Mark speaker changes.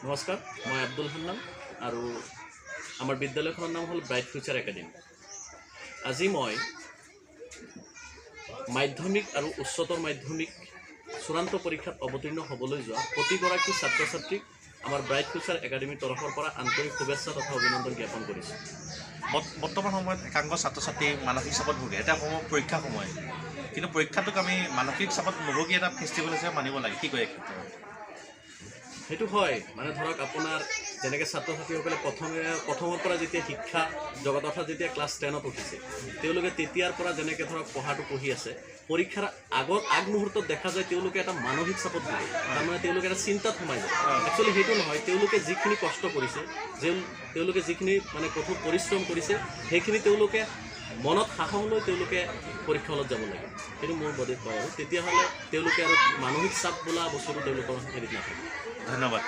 Speaker 1: নমস্কাৰ, মই আব্দুল হান্নান আৰু আমাৰ বিদ্যালয়খনৰ নাম হ'ল ব্ৰাইট ফিউচাৰ একাডেমি। আজি মই মাধ্যমিক আৰু উচ্চতৰ মাধ্যমিক চূড়ান্ত পৰীক্ষাত অৱতীৰ্ণ হ'বলৈ যোৱা প্ৰতিগৰাকী ছাত্ৰ ছাত্ৰীক আমাৰ ব্ৰাইট ফিউচাৰ একাডেমিৰ তৰফৰ পৰা আন্তৰিক শুভেচ্ছা তথা অভিনন্দন জ্ঞাপন কৰিছোঁ।
Speaker 2: বৰ্তমান সময়ত একাংশ ছাত্ৰ ছাত্ৰী মানসিক চাপত ভোগে। এটা সময় পৰীক্ষা সময়, কিন্তু পৰীক্ষাটোক আমি মানসিক চাপত নভোগী এটা ফেষ্টিভেল হিচাপে মানিব লাগে। কি কয়
Speaker 1: সেইটো হয়, মানে ধৰক আপোনাৰ যেনেকৈ ছাত্ৰ ছাত্ৰীসকলে প্ৰথমৰ পৰা যেতিয়া শিক্ষা জগত অৰ্থাৎ যেতিয়া ক্লাছ 10ত উঠিছে, তেওঁলোকে তেতিয়াৰ পৰা যেনেকৈ ধৰক পঢ়াটো পঢ়ি আছে, পৰীক্ষাৰ আগমুহূৰ্তত দেখা যায় তেওঁলোকে এটা মানসিক চাপত ভোগে। তাৰমানে তেওঁলোকে এটা চিন্তাত সোমাই যায়। একচুৱেলি সেইটো নহয়, তেওঁলোকে যিখিনি কষ্ট কৰিছে, তেওঁলোকে যিখিনি মানে কঠোৰ পৰিশ্ৰম কৰিছে, সেইখিনি তেওঁলোকে মনত সাহস লৈ তেওঁলোকে পৰীক্ষা হলত যাব লাগে। সেইটো মোৰ বডিত কয় আৰু তেতিয়াহ'লে তেওঁলোকে আৰু মানসিক চাপ বোলা বস্তুটো তেওঁলোকৰ হেৰিত নাথাকে।
Speaker 2: ধন্যবাদ।